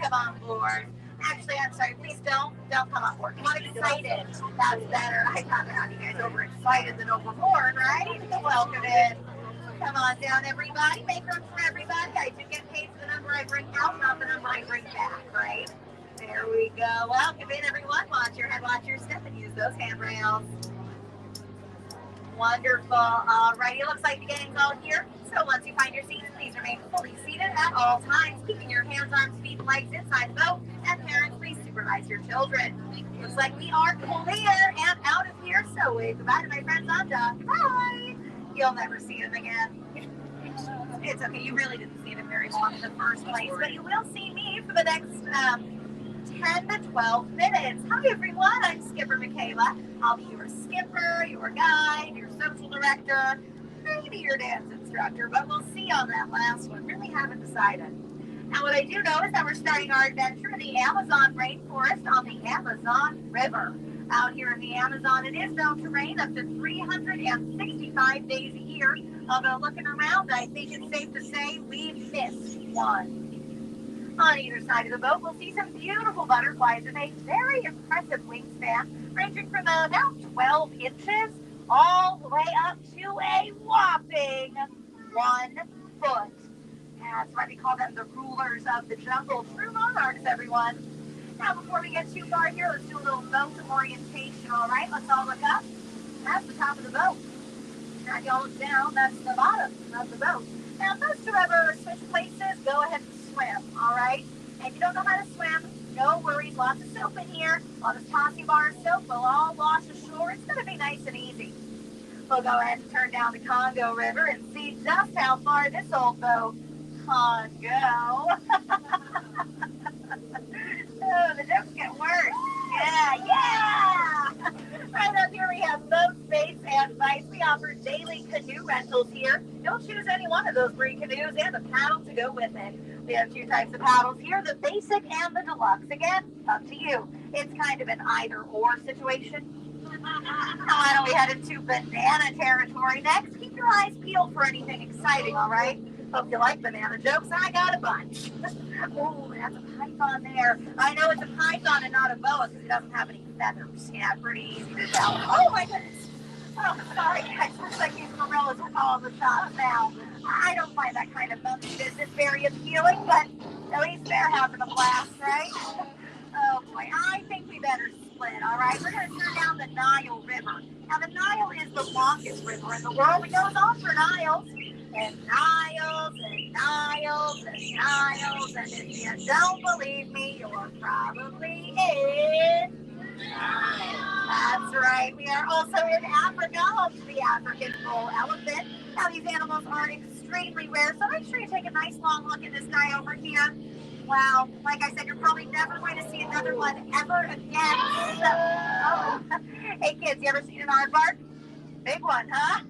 come on board. Actually, I'm sorry, please don't come on board. Come on, excited. That's better. I thought about you guys overexcited than overboard, right? Welcome in. Come on down, everybody. Make room for everybody. I do get paid for the number I bring out, not the number I bring back, right? There we go. Welcome in, everyone. Watch your head, watch your step, and use those handrails. Wonderful. All right, it looks like the gang's all here. So once you find your seats, please remain fully seated at all times, keeping your hands, arms, feet, and legs inside the boat. And parents, please supervise your children. Looks like we are clear and out of here. So wave goodbye to my friends on dock. Bye. You'll never see them again. It's okay. You really didn't see them very long in the first place, but you will see me for the next 10 to 12 minutes. Hi, everyone. I'm Skipper Michaela. I'll be your skipper, your guide, your social director, maybe your dance instructor, but we'll see on that last one. Really haven't decided. Now, what I do know is that we're starting our adventure in the Amazon rainforest on the Amazon River. Out here in the Amazon, it is known to rain up to 365 days a year. Although looking around, I think it's safe to say we've missed one. On either side of the boat, we'll see some beautiful butterflies with a very impressive wingspan, ranging from about 12 inches all the way up to a whopping 1 foot. That's why we call them the rulers of the jungle. True monarchs, everyone. Now, before we get too far here, let's do a little boat orientation, all right? Let's all look up. That's the top of the boat. Now, y'all look down. That's the bottom of the boat. Now, those who ever switch places, go ahead and swim, all right? And if you don't know how to swim, no worries. Lots of soap in here. I'll just toss you bar of soap. We'll all wash ashore. It's going to be nice and easy. We'll go ahead and turn down the Congo River and see just how far this old boat can go. Oh, the jokes get worse. Yeah. Right up here we have boat space and advice. We offer daily canoe rentals here. You'll choose any one of those 3 canoes and a paddle to go with it. We have 2 types of paddles here, the basic and the deluxe. Again, up to you. It's kind of an either-or situation. Why don't we head into banana territory next? Keep your eyes peeled for anything exciting, all right? Hope you like banana jokes. I got a bunch. Oh, that's a python there. I know it's a python and not a boa because it doesn't have any feathers. Yeah, pretty easy to tell. Oh, my goodness. Oh, sorry, guys. Looks like these gorillas are calling the shots now. I don't find that kind of monkey business very appealing, but at least they're having a blast, right? Oh, boy. I think we better split, all right? We're going to turn down the Nile River. Now, the Nile is the longest river in the world. It goes on for Niles. And Niles and Niles and Niles. And if you don't believe me, you're probably in. That's right. We are also in Africa, home to the African bull elephant. Now, these animals are extremely rare, so make sure you take a nice long look at this guy over here. Wow, like I said, you're probably never going to see another one ever again. So, oh. Hey, kids, you ever seen an aardvark? Big one, huh?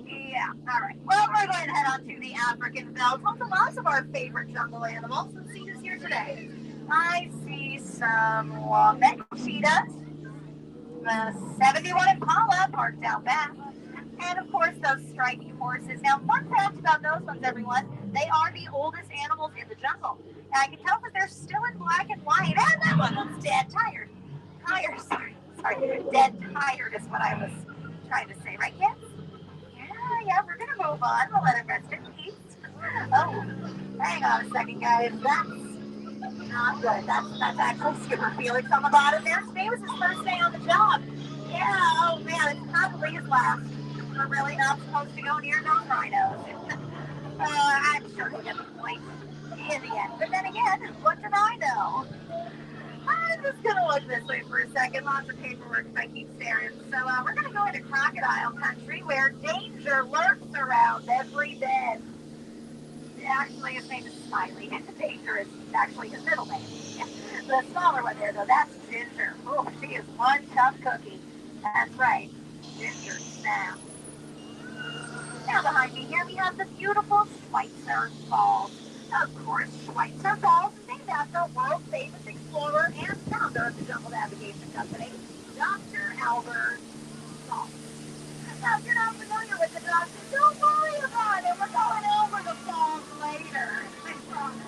Yeah, all right. Well, we're going to head on to the African belt, home to lots of our favorite jungle animals. Let's see who's here today. I see some wombat cheetahs, 71 Impala parked out back, and of course those stripy horses. Now, fun fact about those ones, everyone, they are the oldest animals in the jungle. And I can tell that they're still in black and white, and that one looks dead tired. Sorry, dead tired is what I was trying to say, right, kids? Yeah, we're going to move on. We'll let it rest in peace. Oh, hang on a second, guys. That's not good. That's actually Skipper Felix on the bottom there. Today was his first day on the job. Yeah, oh man, it's probably his last. We're really not supposed to go near those rhinos. I'm sure he'll get the point in the end. But then again, what did I know? I'm just going to look this way for a second. Lots of paperwork if I keep staring. So we're going to go into crocodile country where danger lurks around every bend. Actually, his name is Smiley. Danger is actually his middle name. The smaller one there, though, that's Ginger. Oh, she is one tough cookie. That's right, Ginger Snap. Now behind me here, we have the beautiful Schweitzer Falls. Of course, Schweitzer Falls is named after world famous explorer and founder of the Jungle Navigation Company, Dr. Albert Salz. Now, if you're not familiar with the doctor, don't worry about it. We're going over the falls later. I promise.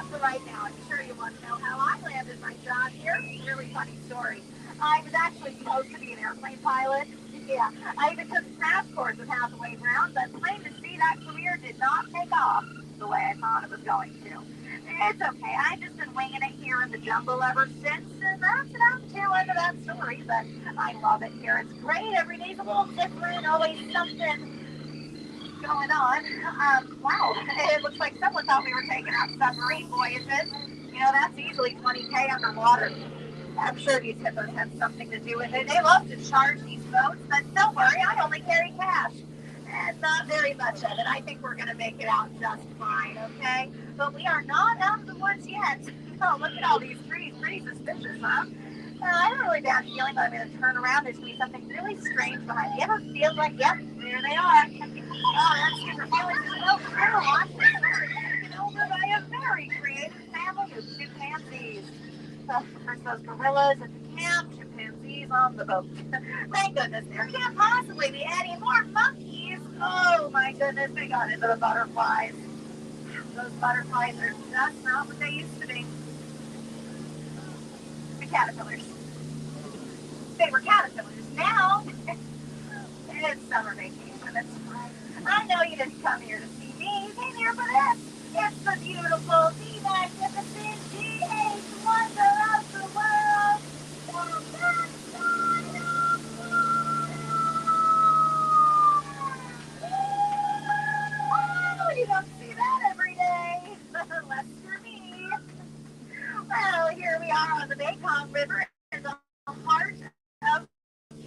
enough for right now. I'm sure you want to know how I landed my job here. Really funny story. I was actually supposed to be an airplane pilot. Yeah, I even took a crash course with halfway around, but plain to see that career did not take off the way I thought it was going to. It's okay. I've just been winging it here in the jungle ever since, and that's about the tail end of that story. But I love it here. It's great. Every day's a little different. Always something going on. Wow. It looks like someone thought we were taking out submarine voyages. You know, that's easily 20K underwater. I'm sure these hippos have something to do with it. They love to charge these boats, but don't worry, I only carry cash. And not very much of it. I think we're going to make it out just fine, okay? But we are not out of the woods yet. Oh, look at all these trees. Pretty suspicious, huh? I have a really bad feeling that I'm going to turn around. There's going to be something really strange behind me. You ever feel like, yep, there they are. Oh, that's super feeling. Oh, sure, watch this. We're taken over by a very creative family of chimpanzees. First those gorillas at the camp, chimpanzees on the boat. Thank goodness there can't possibly be any more monkeys. Oh my goodness, they got into the butterflies. Those butterflies are just not what they used to be. The caterpillars. They were caterpillars. Now, it's summer vacation. It's fine. I know you didn't come here to see me. You came here for this. It's the beautiful, the magnificent, the wonder of the world. Oh, you don't see that every day. Unless you're me. Well, here we are on the Mekong River in the heart of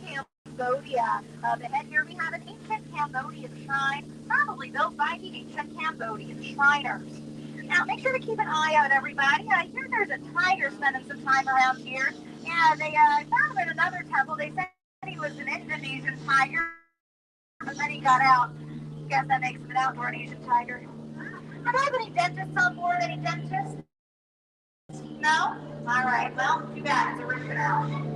Cambodia. Ahead here we have an ancient Cambodian shrine, probably built by the ancient Cambodian Shriners. Now, make sure to keep an eye out, everybody. I hear there's a tiger spending some time around here. Yeah, they found him in another temple. They said he was an Indonesian tiger, but then he got out. Guess that makes him an outdoor Asian tiger. Do I have any dentists on board? Any dentists? No? All right. Well, too bad. It's a root canal.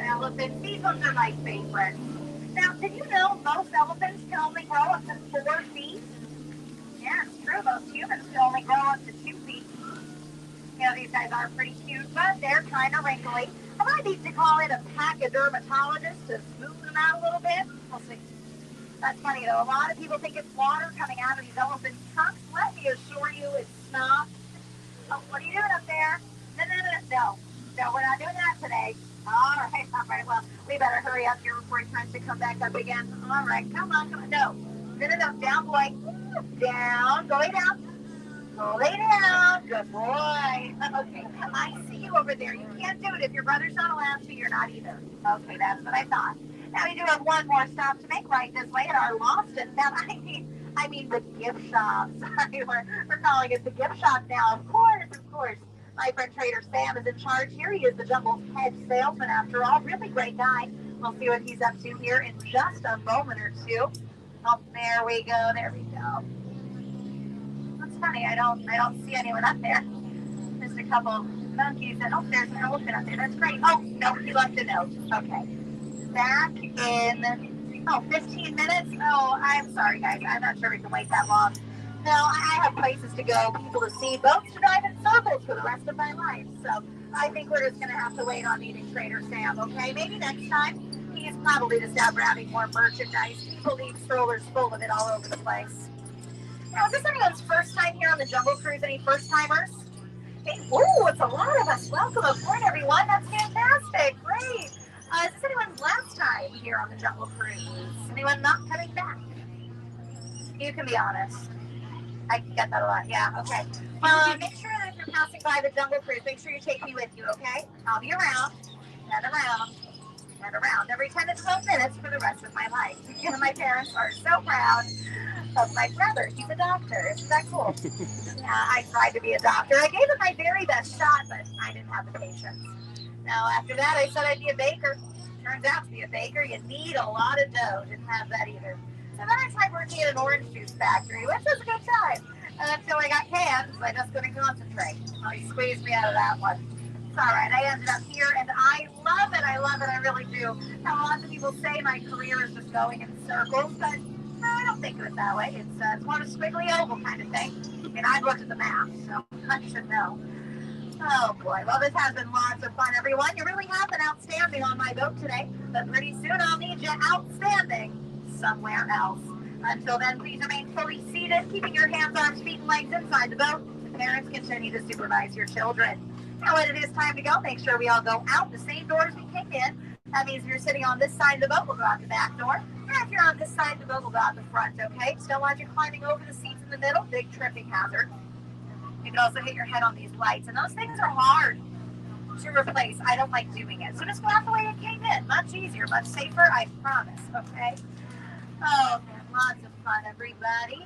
Elephants. These ones are my favorites. Now, did you know most elephants can only grow up to 4 feet? Yeah, it's true. Most humans can only grow up to 2 feet. You know, these guys are pretty cute, but they're kind of wrinkly. I might need to call in a pachydermatologist to smooth them out a little bit. We'll see. That's funny, though. A lot of people think it's water coming out of these elephants' trunks. Let me assure you, it's not. Oh, what are you doing up there? No, we're not doing that today. All right. Well, we better hurry up here before he tries to come back up again. All right, come on. No. Down, boy. Down. Go lay down. Go lay down. Good boy. Okay, I see you over there. You can't do it. If your brother's not allowed to, you're not either. Okay, that's what I thought. Now we do have one more stop to make right this way at our lost and found. I mean the gift shop. Sorry, we're calling it the gift shop now. Of course. My friend Trader Sam is in charge here. He is the Jungle's head salesman after all. Really great guy. We'll see what he's up to here in just a moment or two. Oh, there we go. That's funny. I don't see anyone up there. Just a couple monkeys. And there's an elephant up there. That's great. Oh, no, he left a note. Okay. Back in 15 minutes. Oh, I'm sorry, guys. I'm not sure we can wait that long. No, I have places to go, people to see, boats to drive in circles for the rest of my life. So I think we're just going to have to wait on meeting Trader Sam, okay? Maybe next time. He's probably just out grabbing more merchandise. People leave strollers full of it all over the place. Now, is this anyone's first time here on the Jungle first timers? Hey, oh, it's a lot of us. Welcome aboard, everyone. That's fantastic. Great. Is this anyone's last time here on the Jungle Cruise? Anyone not coming back? You can be honest. I get that a lot. Yeah, okay. Make sure that if you're passing by the Jungle Cruise, make sure you take me with you, okay? I'll be around and around and around every 10 to 12 minutes for the rest of my life. You know, my parents are so proud of my brother. He's a doctor. Isn't that cool? Yeah, I tried to be a doctor. I gave it my very best shot, but I didn't have the patience. Now, after that, I said I'd be a baker. Turns out to be a baker, you need a lot of dough. Didn't have that either. So then I tried working at an orange juice factory, which was a good time. Until I got canned, so I just couldn't concentrate. Oh, he squeezed me out of that one. It's all right. I ended up here, and I love it. I love it. I really do. Now, lots of people say my career is just going in circles, but I don't think of it that way. It's more of a squiggly oval kind of thing. I mean, I've looked at the map, so I should know. Oh, boy. Well, this has been lots of fun, everyone. You really have been outstanding on my boat today, but pretty soon I'll need you outstanding somewhere else. Until then, please remain fully seated, keeping your hands, arms, feet, and legs inside the boat. The parents continue to supervise your children. Now, when it is time to go, make sure we all go out the same doors we came in. That means if you're sitting on this side of the boat, we'll go out the back door. And if you're on this side of the boat, we'll go out the front, okay? Just don't want you climbing over the seats in the middle. Big tripping hazard. You can also hit your head on these lights, and those things are hard to replace. I don't like doing it. So just go out the way it came in. Much easier, much safer, I promise, okay? Oh, man, lots of fun, everybody.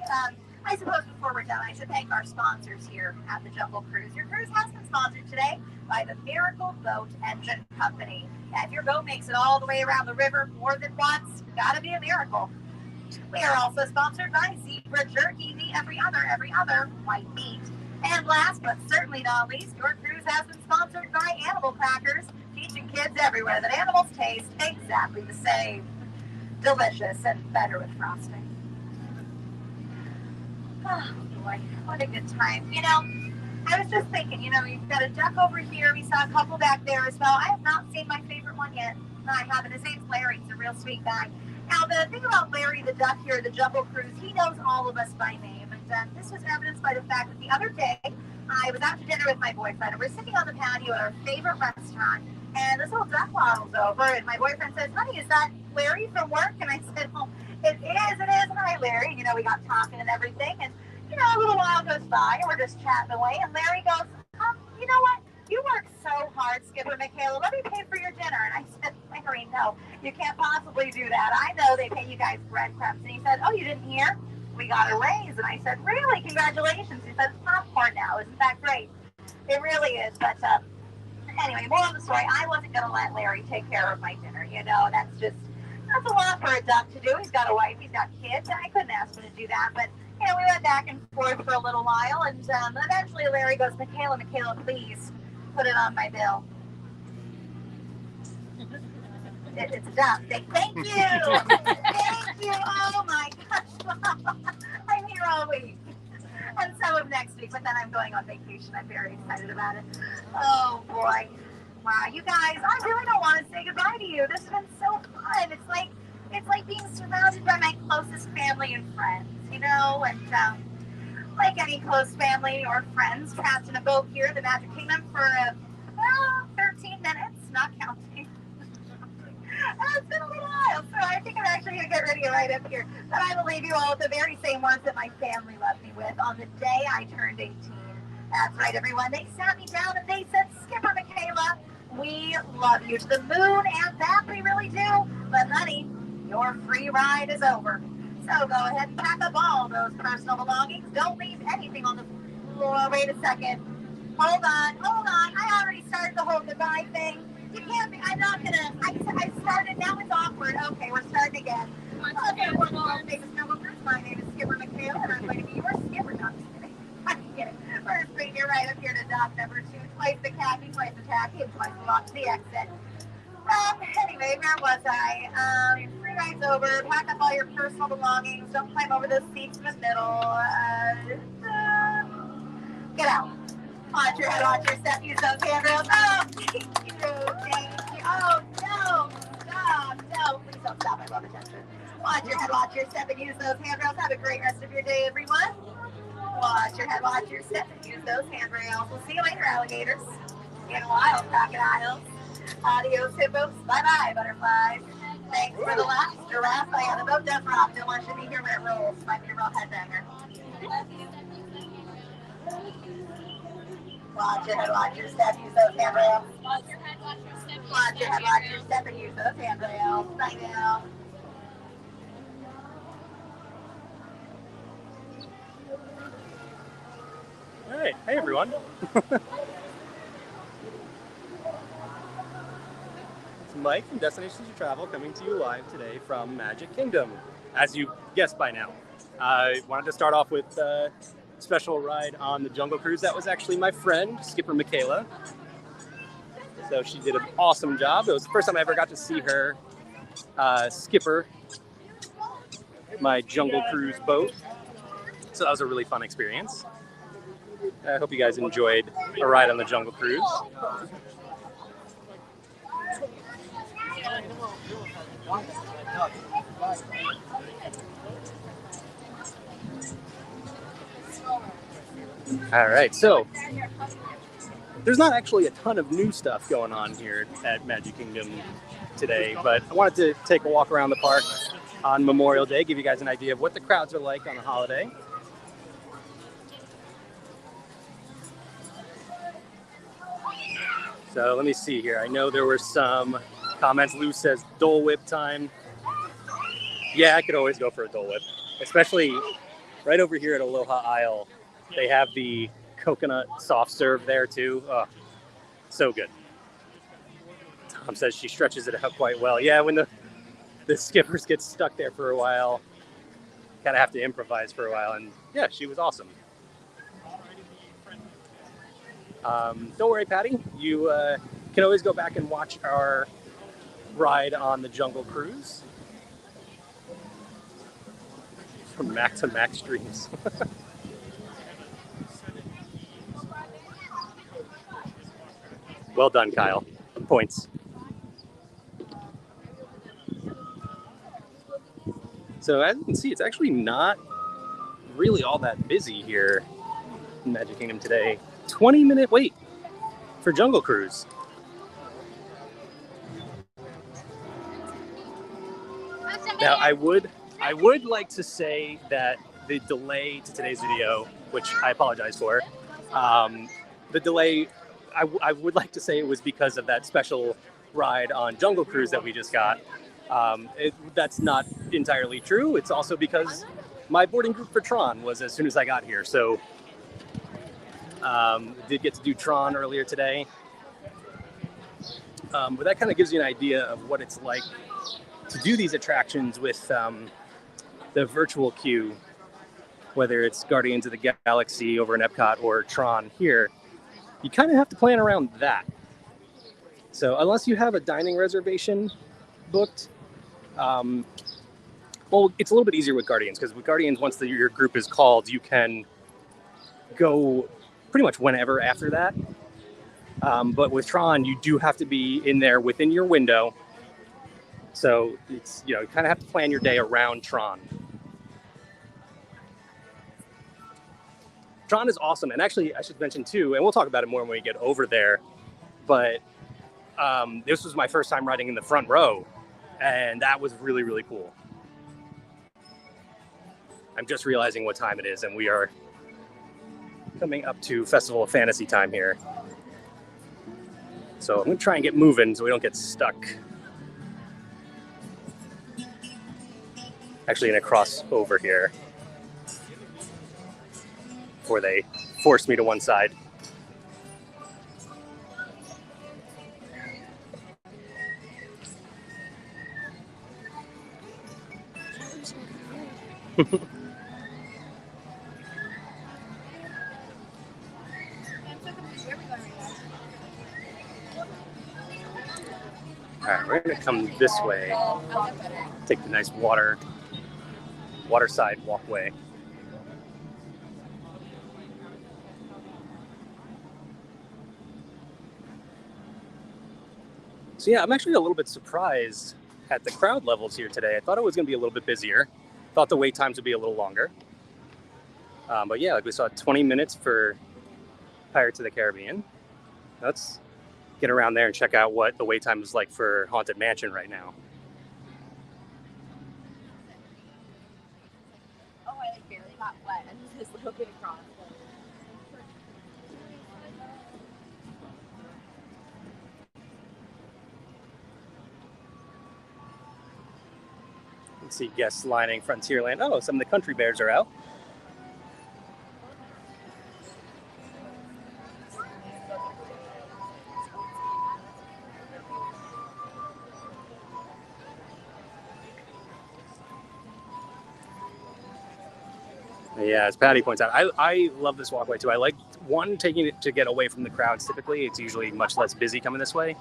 I suppose before we're done, I should thank our sponsors here at the Jungle Cruise. Your cruise has been sponsored today by the Miracle Boat Engine Company. And if your boat makes it all the way around the river more than once, gotta be a miracle. We are also sponsored by Zebra Jerky, the every other white meat. And last but certainly not least, your cruise has been sponsored by Animal Crackers, teaching kids everywhere that animals taste exactly the same. Delicious and better with frosting. Oh boy, what a good time. You know, I was just thinking, you know, you've got a duck over here. We saw a couple back there as well. I have not seen my favorite one yet. No, I haven't. His name's Larry. He's a real sweet guy. Now, the thing about Larry the duck here at the Jungle Cruise, he knows all of us by name. And this was evidenced by the fact that the other day, I was out to dinner with my boyfriend, and we're sitting on the patio at our favorite restaurant, and this little duck waddles over, and my boyfriend says, honey, is that Larry from work? And I said, oh, it is. Hi, Larry. You know, we got talking and everything, and, you know, a little while goes by, and we're just chatting away, and Larry goes, you know what? You work so hard, Skipper Michaela. Let me pay for your dinner. And I said, Larry, no, you can't possibly do that. I know they pay you guys breadcrumbs. And he said, oh, you didn't hear? We got a raise. And I said, really? Congratulations. He said, it's popcorn now. Isn't that great? It really is. But anyway, more of the story, I wasn't going to let Larry take care of my dinner. You know, that's a lot for a duck to do. He's got a wife. He's got kids. I couldn't ask him to do that. But, you know, we went back and forth for a little while. And eventually Larry goes, Michaela, please put it on my bill. It's a duck. Thank you. Thank you. Oh, my gosh. I'm here all week. And some of next week, but then I'm going on vacation. I'm very excited about it. Oh, boy. Wow, you guys, I really don't want to say goodbye to you. This has been so fun. It's like being surrounded by my closest family and friends, you know? And like any close family or friends, trapped in a boat here in the Magic Kingdom for 13 minutes, not counting. It's been a little while, so I think I'm actually going to get ready right up here. But I will leave you all with the very same words that my family loved me with on the day I turned 18. That's right, everyone. They sat me down and they said, Skipper Michaela, we love you to the moon and back, we really do. But honey, your free ride is over. So go ahead and pack up all those personal belongings. Don't leave anything on the floor. Wait a second. Hold on. I already started the whole goodbye thing. You can't be, I'm not gonna, I started, now it's awkward. Okay, we're starting again. Okay, we're all famous Jungle Cruise. My name is Skipper Michaela, and I'm going to be your skipper. No, I'm just kidding. I'm kidding. We're just bringing you right up here to dock number 2. Twice the khaki, twice the tacky, and twice the walk to the exit. Anyway, where was I? Your free ride's over. Pack up all your personal belongings. Don't climb over those seats in the middle. Get out. Watch your head, watch your step, use those handrails. Oh, thank you. Oh, no, stop. No, please don't stop. I love attention. Watch your head, watch your step, and use those handrails. Have a great rest of your day, everyone. Watch your head, watch your step, and use those handrails. We'll see you later, alligators. In a while, crocodiles. Adios, hippos. Bye-bye, butterflies. Thanks for the laugh. Giraffe, I the boat does rock. Don't want you to be here when it rolls. Might be a real headbanger. Watch your head, watch your step, use those handrails. Watch your head, watch your step. Watch your head, watch your step, and use those handrails. Bye now. All right, hey everyone. It's Mike from Destinations to Travel coming to you live today from Magic Kingdom. As you guessed by now, I wanted to start off with a special ride on the Jungle Cruise. That was actually my friend, Skipper Michaela. So she did an awesome job. It was the first time I ever got to see her skipper my Jungle Cruise boat. So that was a really fun experience. I hope you guys enjoyed a ride on the Jungle Cruise. All right, so there's not actually a ton of new stuff going on here at Magic Kingdom today, but I wanted to take a walk around the park on Memorial Day, give you guys an idea of what the crowds are like on the holiday. So let me see here. I know there were some comments. Lou says Dole Whip time. Yeah, I could always go for a Dole Whip, especially right over here at Aloha Isle. They have the coconut soft serve there too. Oh, so good. Tom says she stretches it out quite well. Yeah, when the skippers get stuck there for a while, kind of have to improvise for a while. And yeah, she was awesome. Don't worry, Patty. You can always go back and watch our ride on the Jungle Cruise. From Max and Max Dreams. Well done, Kyle. Points. So as you can see, it's actually not really all that busy here in Magic Kingdom today. 20-minute wait for Jungle Cruise. Now, I would like to say that the delay to today's video, which I apologize for, the delay, I would like to say it was because of that special ride on Jungle Cruise that we just got. That's not entirely true. It's also because my boarding group for Tron was as soon as I got here. So did get to do Tron earlier today. But that kind of gives you an idea of what it's like to do these attractions with the virtual queue, whether it's Guardians of the Galaxy over in Epcot or Tron here. You kind of have to plan around that. So unless you have a dining reservation booked, well, it's a little bit easier with Guardians, because with Guardians, once your group is called, you can go pretty much whenever after that. But with Tron, you do have to be in there within your window. So it's, you kind of have to plan your day around Tron. Tron is awesome. And actually, I should mention too, and we'll talk about it more when we get over there, but this was my first time riding in the front row, and that was really, really cool. I'm just realizing what time it is, and we are coming up to Festival of Fantasy time here. So I'm going to try and get moving so we don't get stuck. Actually going to cross over here before they force me to one side. All right, we're going to come this way. Take the nice waterside walkway. So yeah, I'm actually a little bit surprised at the crowd levels here today. I thought it was going to be a little bit busier. Thought the wait times would be a little longer. But yeah, like we saw 20 minutes for Pirates of the Caribbean. Let's get around there and check out what the wait time is like for Haunted Mansion right now. Oh, I like barely got wet and this little bit across. Let's see guests lining Frontierland. Oh, some of the country bears are out. Yeah, as Patty points out, I love this walkway too. I like, one, taking it to get away from the crowds. Typically, it's usually much less busy coming this way,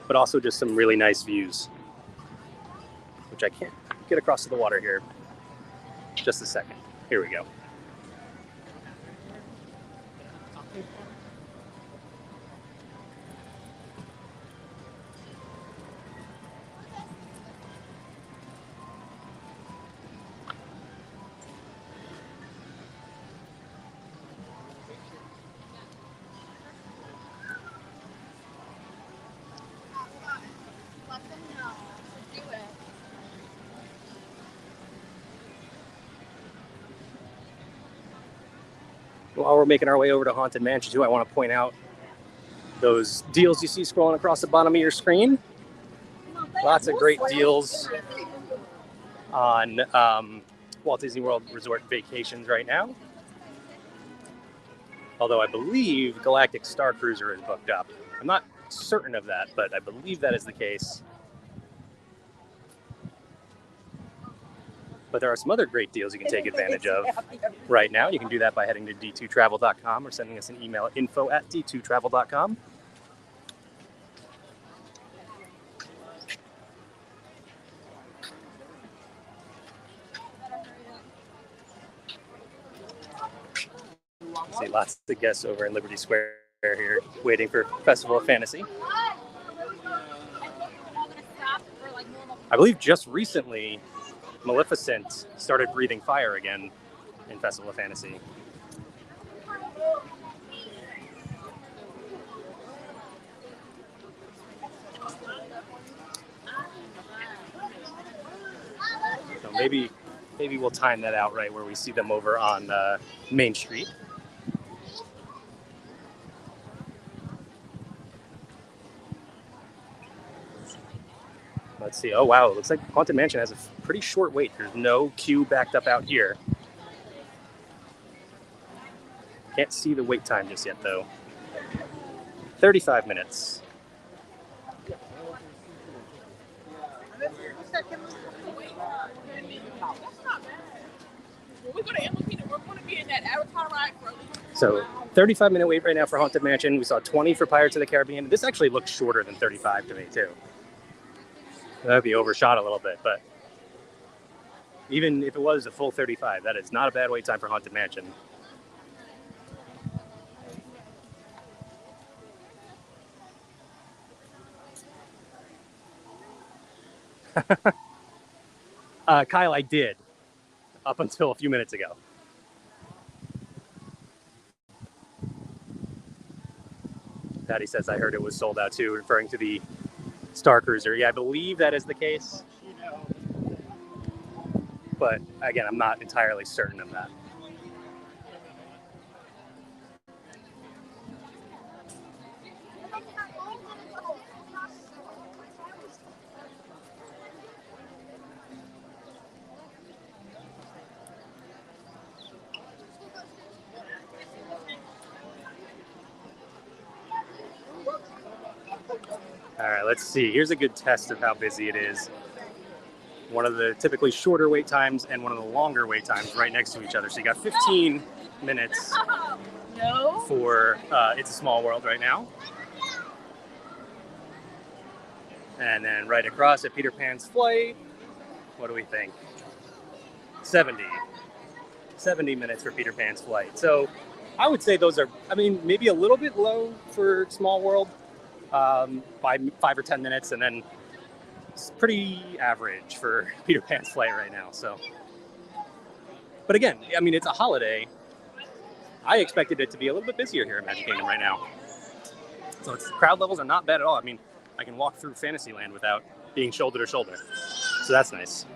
but also just some really nice views, which I can't get across to the water here. Just a second. Here we go. Let them know. Do it. While we're making our way over to Haunted Mansion too, I want to point out those deals you see scrolling across the bottom of your screen. Lots of great deals on Walt Disney World Resort vacations right now. Although I believe Galactic Star Cruiser is booked up. I'm not certain of that, but I believe that is the case. But there are some other great deals you can take advantage of right now. You can do that by heading to d2travel.com or sending us an email at info@d2travel.com. See lots of guests over in Liberty Square here waiting for Festival of Fantasy. I believe just recently Maleficent started breathing fire again in Festival of Fantasy. So maybe we'll time that out right where we see them over on Main Street. Let's see. Oh, wow. It looks like Haunted Mansion has a pretty short wait. There's no queue backed up out here. Can't see the wait time just yet, though. 35 minutes. So 35-minute wait right now for Haunted Mansion. We saw 20 for Pirates of the Caribbean. This actually looks shorter than 35 to me, too. That would be overshot a little bit, but even if it was a full 35, that is not a bad wait time for Haunted Mansion. Kyle, I did, up until a few minutes ago. Patty says, I heard it was sold out too, referring to the Star Cruiser. Yeah, I believe that is the case. But again, I'm not entirely certain of that. All right, let's see. Here's a good test of how busy it is. One of the typically shorter wait times and one of the longer wait times right next to each other. So you got 15 minutes for It's a Small World right now. And then right across at Peter Pan's Flight, what do we think? 70 minutes for Peter Pan's Flight. So I would say those are, I mean, maybe a little bit low for Small World by 5 or 10 minutes, and then it's pretty average for Peter Pan's Flight right now. So, but again, I mean, it's a holiday, I expected it to be a little bit busier here at Magic Kingdom right now. So crowd levels are not bad at all. I mean, I can walk through Fantasyland without being shoulder to shoulder. So that's nice.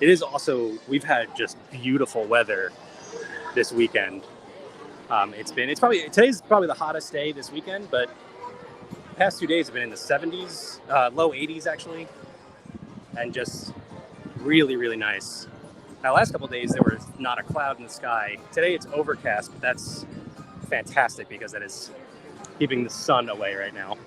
It is also, we've had just beautiful weather this weekend. Today's probably the hottest day this weekend, but the past 2 days have been in the 70s, low 80s actually, and just really, really nice. Now, last couple of days there was not a cloud in the sky. Today it's overcast, but that's fantastic because that is keeping the sun away right now.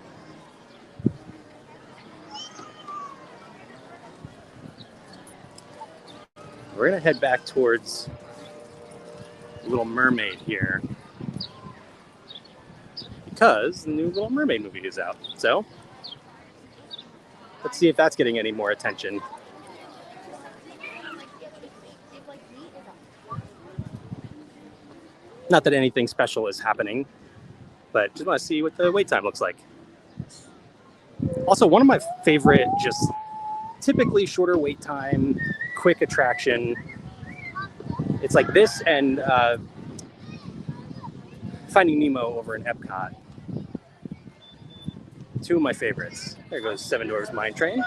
We're gonna head back towards Little Mermaid here because the new Little Mermaid movie is out. So let's see if that's getting any more attention. Not that anything special is happening, but just want to see what the wait time looks like. Also, one of my favorite, just typically shorter wait time, quick attraction. It's like this and Finding Nemo over in Epcot. Two of my favorites. There goes Seven Dwarfs Mine Train.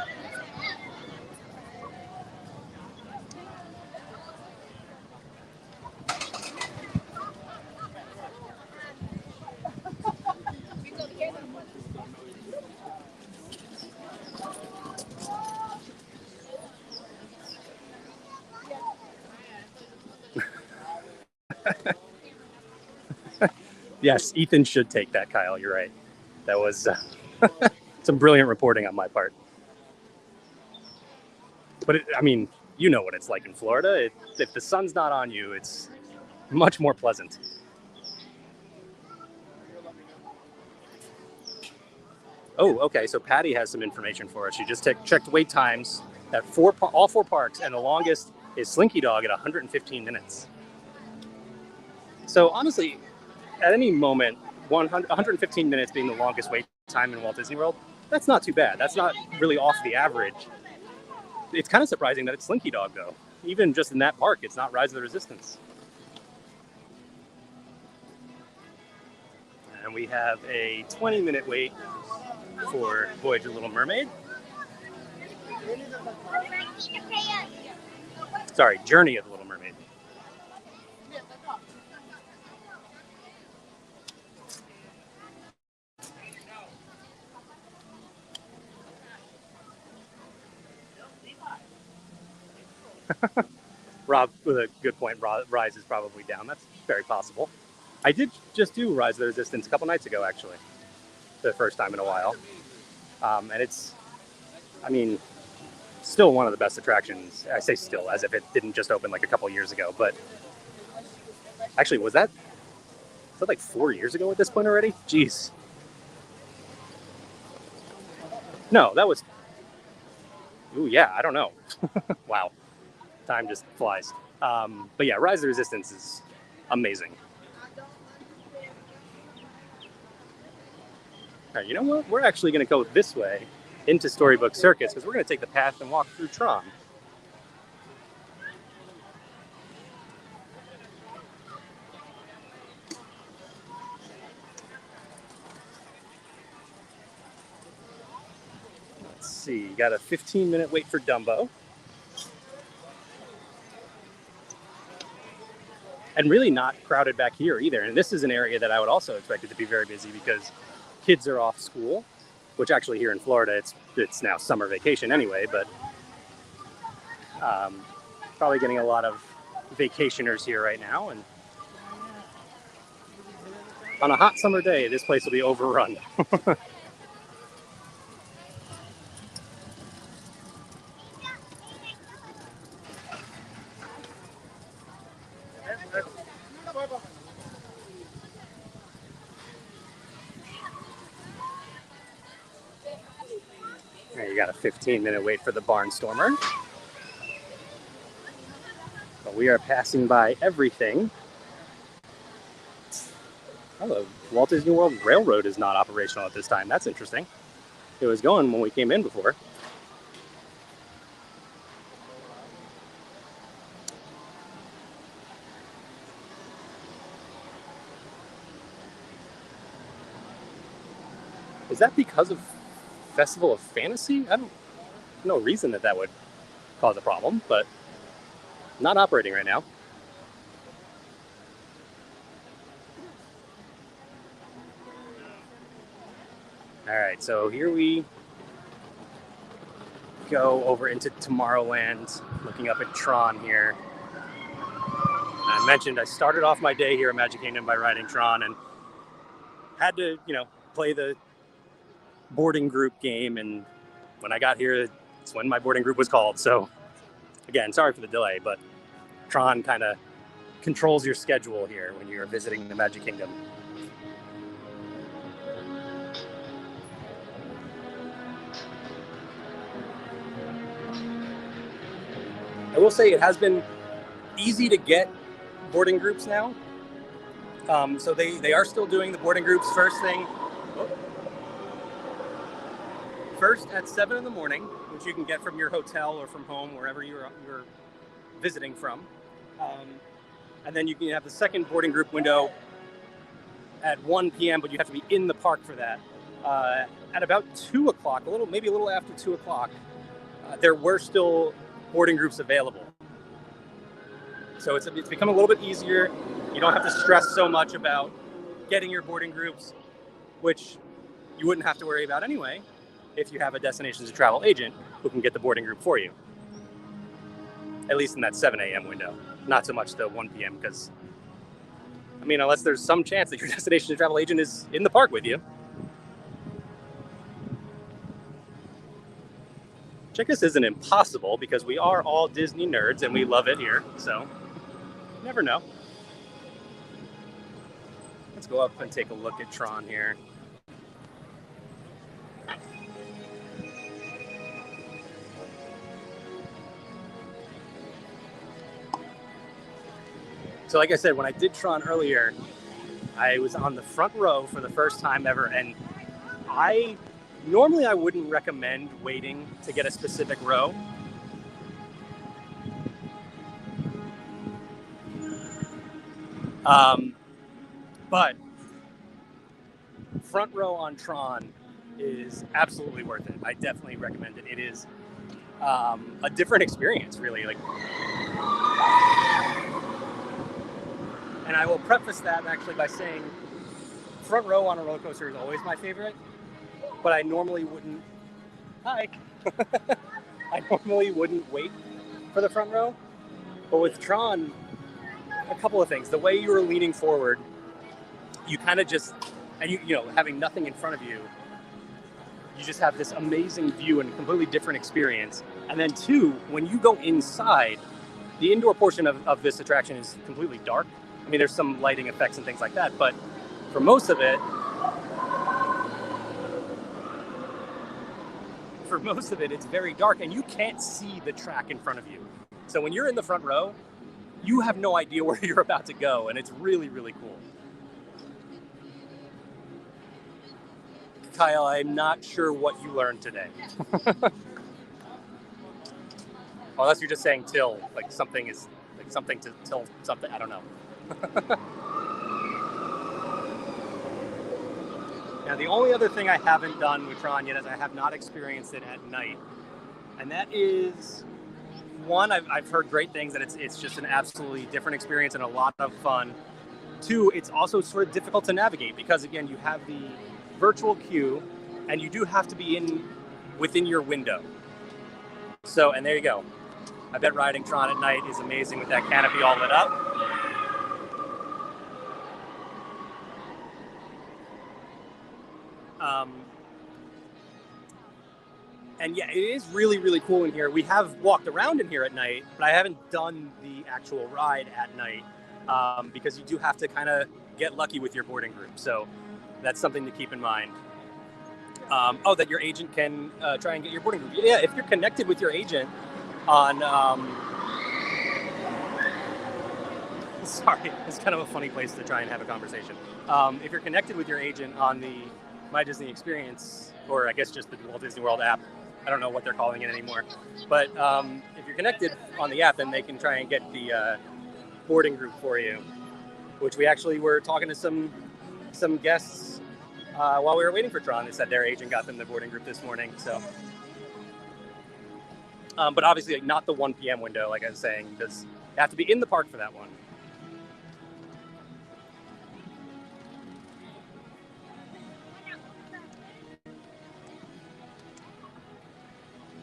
Yes, Ethan should take that, Kyle. You're right. That was some brilliant reporting on my part. But I mean, you know what it's like in Florida. If the sun's not on you, it's much more pleasant. Oh, okay. So Patty has some information for us. She just checked wait times at all four parks, and the longest is Slinky Dog at 115 minutes. So honestly, at any moment, 115 minutes being the longest wait time in Walt Disney World, that's not too bad. That's not really off the average. It's kind of surprising that it's Slinky Dog, though. Even just in that park, it's not Rise of the Resistance. And we have a 20-minute wait for Voyage of Little Mermaid. Sorry, Journey of the Little Mermaid. Rob, with a good point, Rise is probably down. That's very possible. I did just do Rise of the Resistance a couple nights ago, actually. For the first time in a while. And it's, I mean, still one of the best attractions. I say still, as if it didn't just open like a couple years ago. But actually, was that like 4 years ago at this point already? Jeez. No, that was, ooh, yeah, I don't know. Wow. Time just flies. But yeah, Rise of the Resistance is amazing. All right, you know what? We're actually going to go this way into Storybook Circus because we're going to take the path and walk through Tron. Let's see. You got a 15-minute wait for Dumbo. And really not crowded back here either. And this is an area that I would also expect it to be very busy because kids are off school, which actually here in Florida, it's now summer vacation anyway, but probably getting a lot of vacationers here right now. And on a hot summer day, this place will be overrun. You got a 15-minute wait for the Barnstormer. But we are passing by everything. Oh, the Walt Disney World Railroad is not operational at this time. That's interesting. It was going when we came in before. Is that because of Festival of Fantasy? I don't no reason that would cause a problem, but not operating right now. All right, so here we go over into Tomorrowland, looking up at Tron here. I mentioned I started off my day here at Magic Kingdom by riding Tron and had to, play the boarding group game. And when I got here, it's when my boarding group was called. So again, sorry for the delay, but Tron kind of controls your schedule here when you're visiting the Magic Kingdom. I will say it has been easy to get boarding groups now. So they are still doing the boarding groups first at 7 in the morning, which you can get from your hotel or from home, wherever you're visiting from. And then you can have the second boarding group window at 1 p.m., but you have to be in the park for that. At about 2 o'clock, maybe a little after 2 o'clock, there were still boarding groups available. So it's become a little bit easier. You don't have to stress so much about getting your boarding groups, which you wouldn't have to worry about anyway if you have a Destinations to Travel agent who can get the boarding group for you. At least in that 7 a.m. window. Not so much the 1 p.m. because, unless there's some chance that your Destinations to Travel agent is in the park with you. Check this isn't impossible because we are all Disney nerds and we love it here, so never know. Let's go up and take a look at Tron here. So like I said, when I did Tron earlier, I was on the front row for the first time ever, and normally I wouldn't recommend waiting to get a specific row. But front row on Tron is absolutely worth it. I definitely recommend it. It is a different experience, really. And I will preface that actually by saying front row on a roller coaster is always my favorite, but I normally wouldn't. I normally wouldn't wait for the front row. But with Tron, a couple of things. The way you were leaning forward, you kind of just, and having nothing in front of you, you just have this amazing view and completely different experience. And then two, when you go inside, the indoor portion of this attraction is completely dark. There's some lighting effects and things like that, but for most of it, it's very dark and you can't see the track in front of you. So when you're in the front row, you have no idea where you're about to go, and it's really, really cool. Kyle, I'm not sure what you learned today. Unless you're just saying till, like something to till something, I don't know. Now, the only other thing I haven't done with Tron yet is I have not experienced it at night. And that is, one, I've heard great things, that it's just an absolutely different experience and a lot of fun. Two, it's also sort of difficult to navigate because, again, you have the virtual queue and you do have to be within your window. So, and there you go. I bet riding Tron at night is amazing with that canopy all lit up. And yeah, it is really, really cool in here. We have walked around in here at night, but I haven't done the actual ride at night because you do have to kind of get lucky with your boarding group. So that's something to keep in mind. That your agent can try and get your boarding group. Yeah, if you're connected with your agent on... sorry, it's kind of a funny place to try and have a conversation. If you're connected with your agent on the My Disney Experience, or I guess just the Walt Disney World app, I don't know what they're calling it anymore. But if you're connected on the app, then they can try and get the boarding group for you, which we actually were talking to some guests while we were waiting for Tron, they said their agent got them the boarding group this morning. So, but obviously, like, not the 1 p.m. window, like I was saying, because you have to be in the park for that one.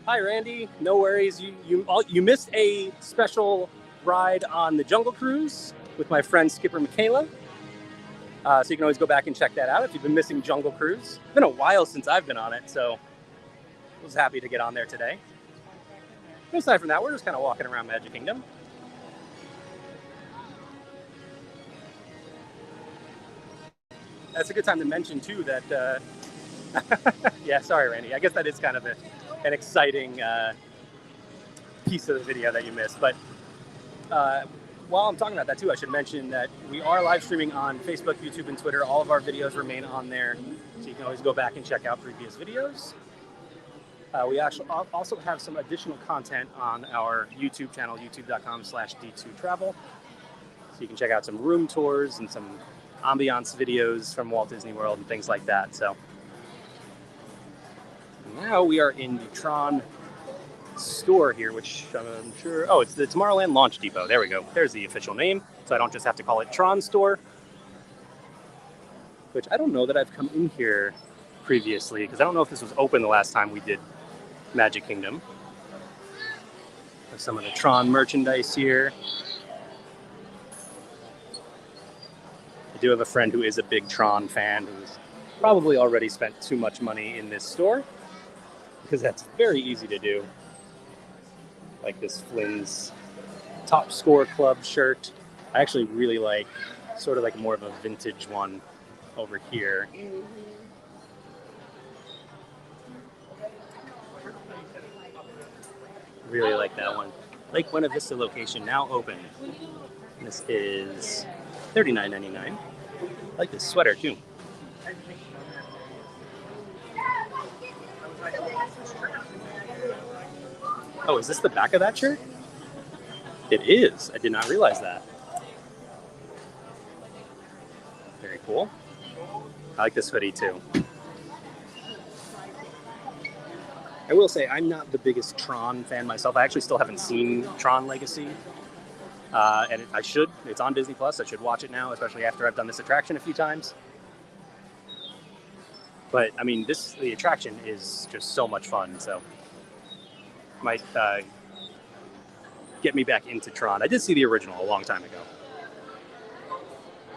Hi, Randy. No worries. You missed a special ride on the Jungle Cruise with my friend Skipper Michaela. So you can always go back and check that out if you've been missing Jungle Cruise. It's been a while since I've been on it, so I was happy to get on there today. And aside from that, we're just kind of walking around Magic Kingdom. That's a good time to mention, too, that... yeah, sorry, Randy. I guess that is kind of an exciting piece of the video that you missed. But while I'm talking about that, too, I should mention that we are live streaming on Facebook, YouTube, and Twitter. All of our videos remain on there, so you can always go back and check out previous videos. We actually also have some additional content on our YouTube channel, youtube.com/D2Travel. So you can check out some room tours and some ambiance videos from Walt Disney World and things like that. So now we are in the Tron store here, which I'm sure... Oh, it's the Tomorrowland Launch Depot. There we go. There's the official name, so I don't just have to call it Tron Store. Which I don't know that I've come in here previously, because I don't know if this was open the last time we did Magic Kingdom. There's some of the Tron merchandise here. I do have a friend who is a big Tron fan who's probably already spent too much money in this store, because that's very easy to do. Like this Flynn's Top Score Club shirt. I actually really like sort of like more of a vintage one over here. Really like that one. Lake Buena Vista location now open. This is $39.99. I like this sweater too. Oh, is this the back of that shirt? It is. I did not realize that. Very cool. I like this hoodie too. I will say I'm not the biggest Tron fan myself. I actually still haven't seen Tron Legacy. And I should. It's on Disney Plus. I should watch it now, especially after I've done this attraction a few times. But I mean, the attraction is just so much fun. So might get me back into Tron. I did see the original a long time ago.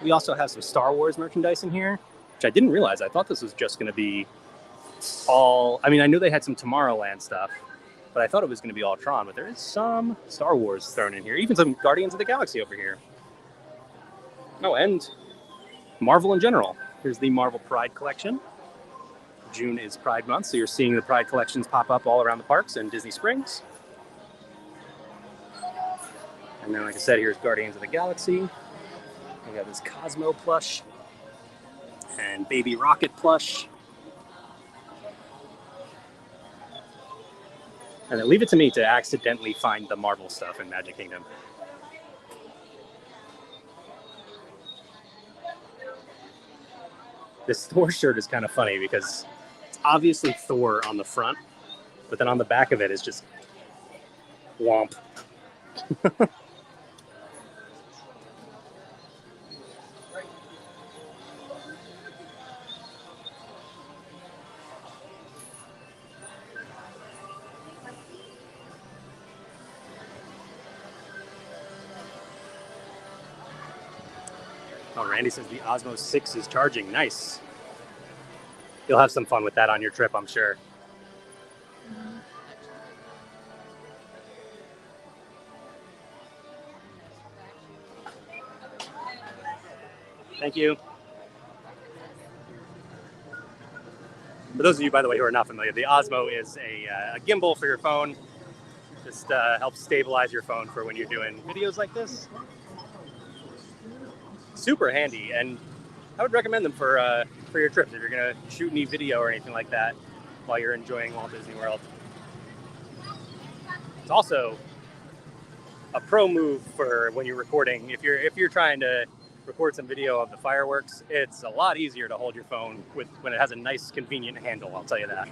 We also have some Star Wars merchandise in here, which I didn't realize. I thought this was just going to be all... I mean, I knew they had some Tomorrowland stuff, but I thought it was going to be all Tron. But there is some Star Wars thrown in here, even some Guardians of the Galaxy over here. Oh, and Marvel in general. Here's the Marvel Pride Collection. June is Pride Month, so you're seeing the Pride collections pop up all around the parks and Disney Springs. And then, like I said, here's Guardians of the Galaxy. We got this Cosmo plush and Baby Rocket plush. And then leave it to me to accidentally find the Marvel stuff in Magic Kingdom. This Thor shirt is kind of funny because it's obviously Thor on the front, but then on the back of it is just womp. Oh, Randy says the Osmo 6 is charging. Nice. You'll have some fun with that on your trip, I'm sure. Thank you. For those of you, by the way, who are not familiar, the Osmo is a gimbal for your phone. Just helps stabilize your phone for when you're doing videos like this. Super handy, and I would recommend them for your trips if you're gonna shoot any video or anything like that while you're enjoying Walt Disney World. It's also a pro move for when you're recording. If you're trying to record some video of the fireworks. It's a lot easier to hold your phone when it has a nice, convenient handle, I'll tell you that.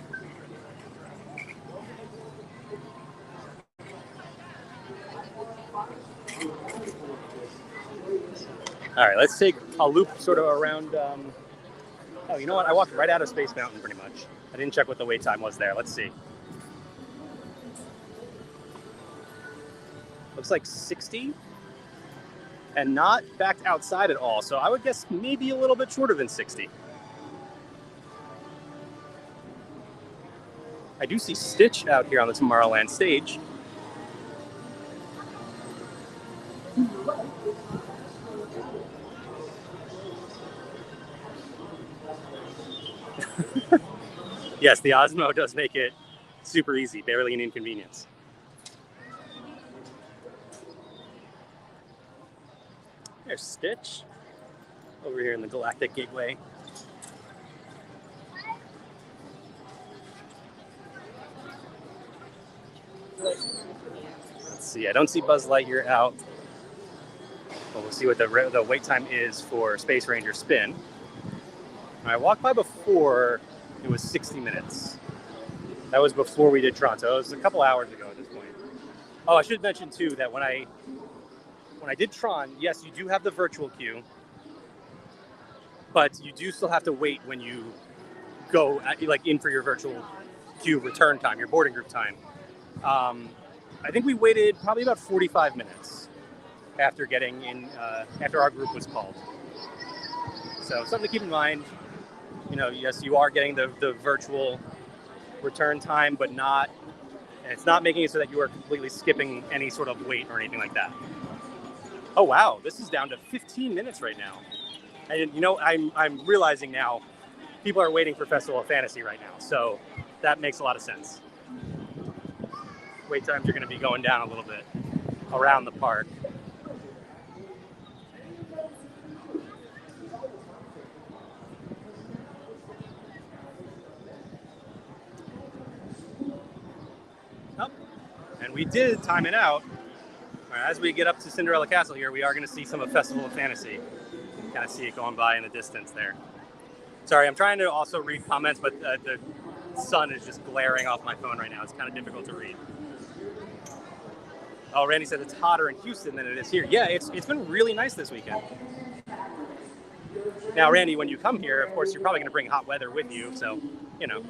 All right, let's take a loop sort of around. Oh, you know what? I walked right out of Space Mountain pretty much. I didn't check what the wait time was there. Let's see. Looks like 60 and not backed outside at all. So I would guess maybe a little bit shorter than 60. I do see Stitch out here on the Tomorrowland stage. Yes, the Osmo does make it super easy, barely an inconvenience. There's Stitch over here in the Galactic Gateway. Let's see, I don't see Buzz Lightyear out. But we'll see what the wait time is for Space Ranger Spin. I walked by before, it was 60 minutes. That was before we did Tron, so it was a couple hours ago at this point. Oh, I should mention too that when I did Tron, yes, you do have the virtual queue, but you do still have to wait when you go in for your virtual queue return time, your boarding group time. I think we waited probably about 45 minutes after getting in, after our group was called. So something to keep in mind. You know, yes, you are getting the virtual return time, but it's not making it so that you are completely skipping any sort of wait or anything like that. Oh wow, this is down to 15 minutes right now. And you know, I'm realizing now people are waiting for Festival of Fantasy right now, so that makes a lot of sense. Wait times are going to be going down a little bit around the park. Oh, and we did time it out. As we get up to Cinderella Castle here, we are going to see some of Festival of Fantasy. Kind of see it going by in the distance there. Sorry, I'm trying to also read comments, but the sun is just glaring off my phone right now. It's kind of difficult to read. Oh, Randy said it's hotter in Houston than it is here. Yeah, it's been really nice this weekend. Now, Randy, when you come here, of course, you're probably going to bring hot weather with you. So, you know,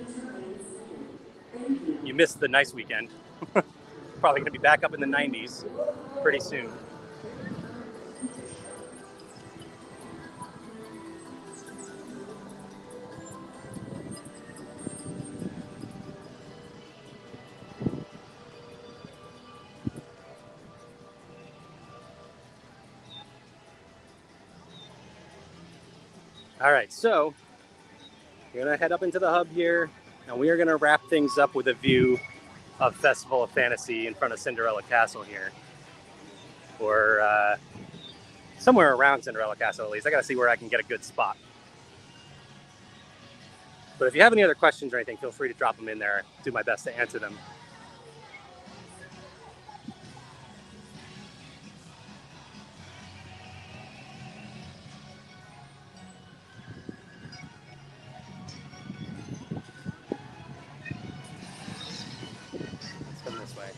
you missed the nice weekend. Probably going to be back up in the 90s pretty soon. All right, so we're going to head up into the hub here, and we are going to wrap things up with a view of Festival of Fantasy in front of Cinderella Castle here. Or somewhere around Cinderella Castle, at least. I got to see where I can get a good spot. But if you have any other questions or anything, feel free to drop them in there. Do my best to answer them. Let's come this way.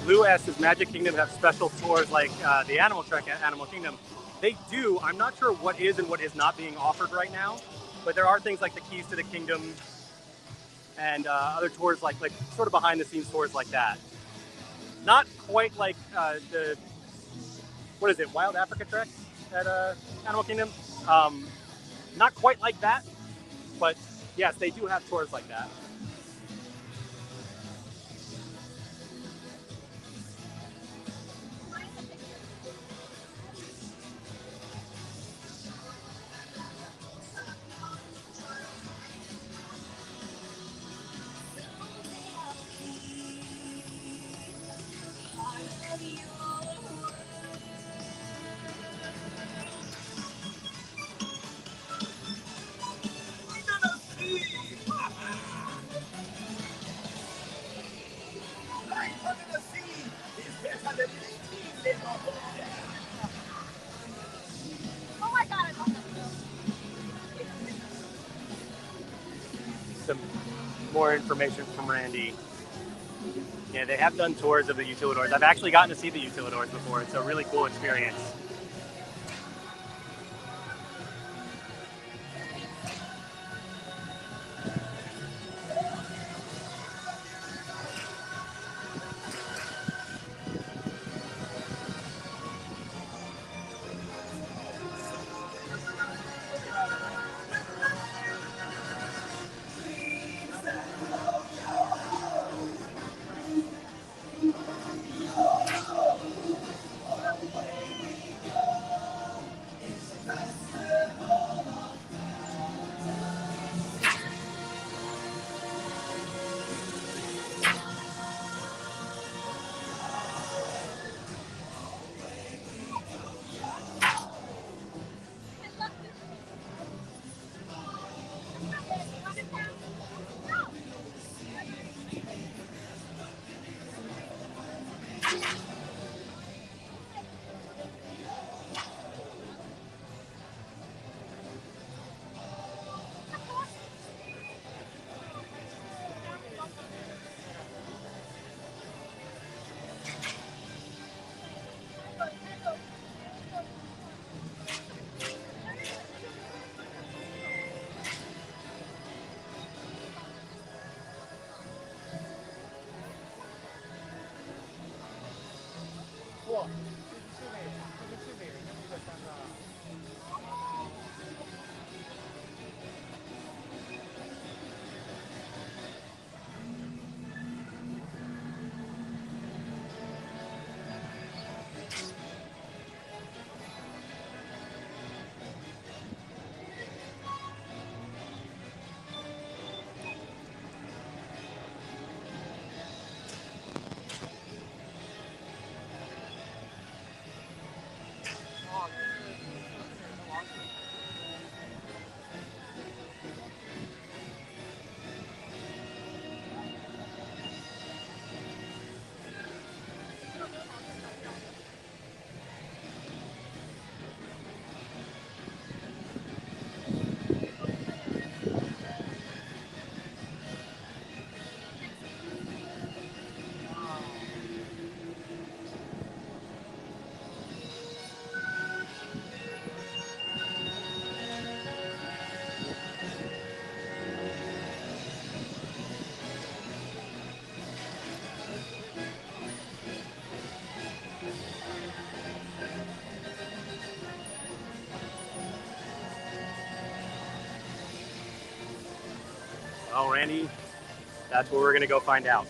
Lou asks, does Magic Kingdom have special tours like the Animal Trek at Animal Kingdom? They do. I'm not sure what is and what is not being offered right now, but there are things like the Keys to the Kingdom and other tours like sort of behind the scenes tours like that. Not quite like the what is it, Wild Africa Trek at Animal Kingdom. Um, Not quite like that, but yes, they do have tours like that. Oh my god, I love them. Some more information from Randy. Yeah, they have done tours of the Utilidors. I've actually gotten to see the Utilidors before. It's a really cool experience. Well, Randy, that's where we're going to go find out.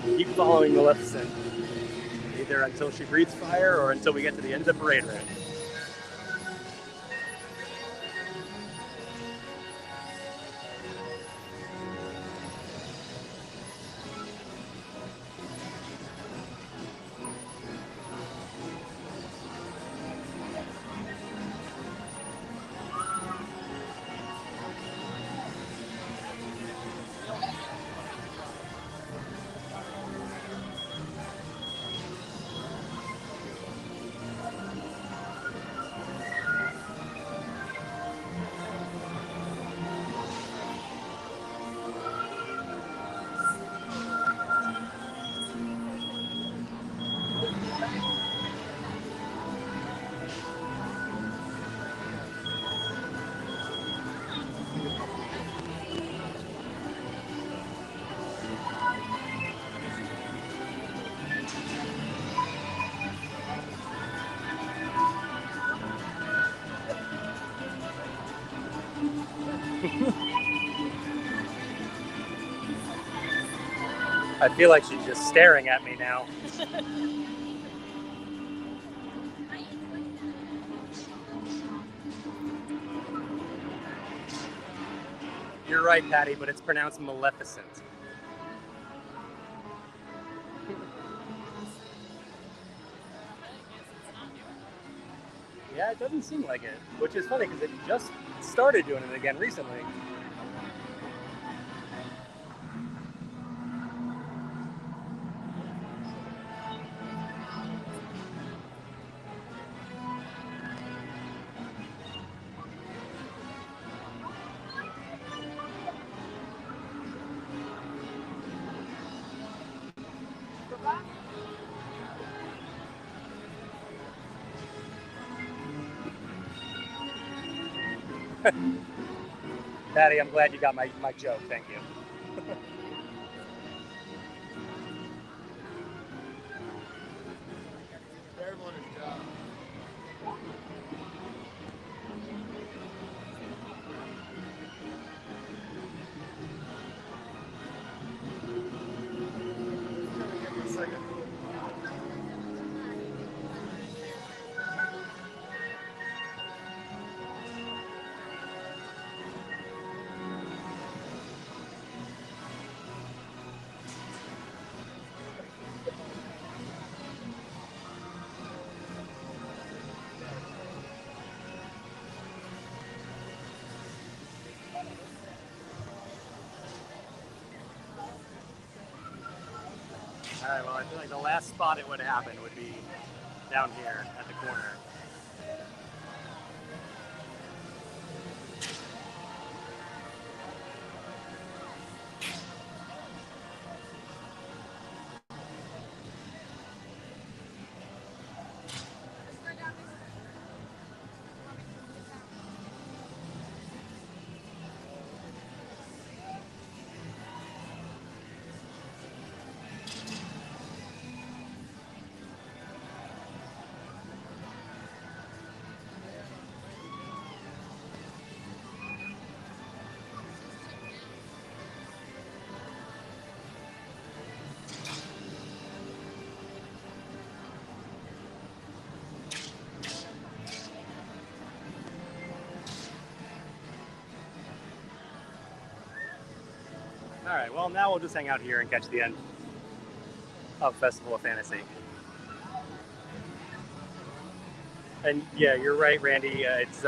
Keep following Maleficent, either until she breathes fire or until we get to the end of the parade route. I feel like she's just staring at me now. You're right, Patty, but it's pronounced Maleficent. Yeah, it doesn't seem like it, which is funny because it just started doing it again recently. Patty, I'm glad you got my joke. Thank you. Terrible at his job. Give me a second. All right, well, I feel like the last spot it would happen would be down here at the corner. All right, well, now we'll just hang out here and catch the end of Festival of Fantasy. And yeah, you're right, Randy. It's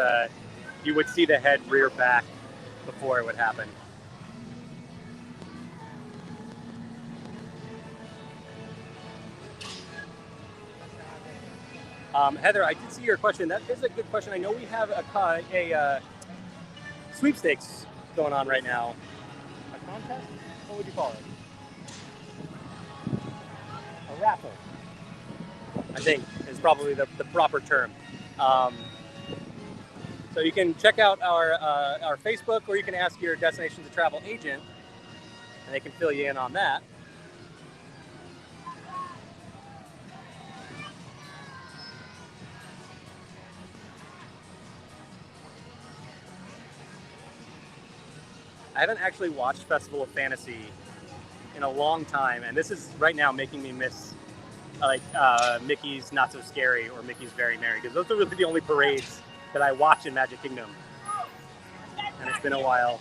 you would see the head rear back before it would happen. Heather, I did see your question. That is a good question. I know we have a sweepstakes going on right now. A contest? What would you call it? A raffle, I think, is probably the proper term. So you can check out our Facebook, or you can ask your Destinations of Travel agent, and they can fill you in on that. I haven't actually watched Festival of Fantasy in a long time, and this is right now making me miss like Mickey's Not So Scary or Mickey's Very Merry, because those are really the only parades that I watch in Magic Kingdom, and it's been a while.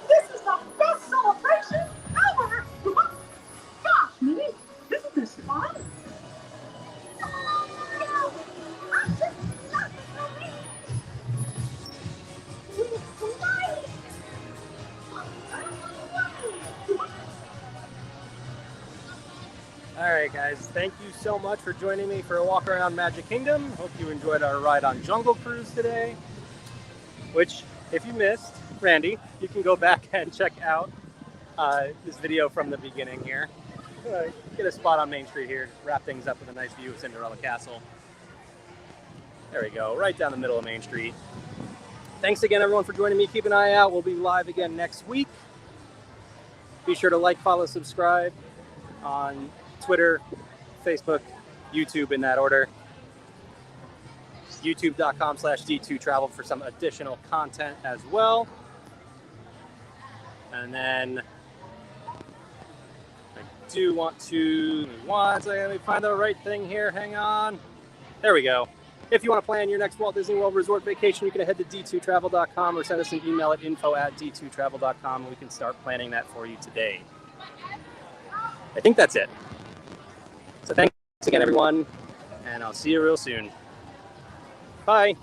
This is the best celebration ever! Gosh, Minnie, isn't this fun? I'm just not believing it's light. All right, guys, thank you so much for joining me for a walk around Magic Kingdom. Hope you enjoyed our ride on Jungle Cruise today, which, if you missed, Randy, you can go back and check out this video from the beginning here. Get a spot on Main Street here, wrap things up with a nice view of Cinderella Castle. There we go, right down the middle of Main Street. Thanks again, everyone, for joining me. Keep an eye out. We'll be live again next week. Be sure to like, follow, subscribe on Twitter, Facebook, YouTube in that order. YouTube.com/D2Travel for some additional content as well. And then I do want to, let me find the right thing here. Hang on. There we go. If you want to plan your next Walt Disney World Resort vacation, you can head to d2travel.com or send us an email at info@d2travel.com and we can start planning that for you today. I think that's it. So thanks again, everyone, and I'll see you real soon. Bye.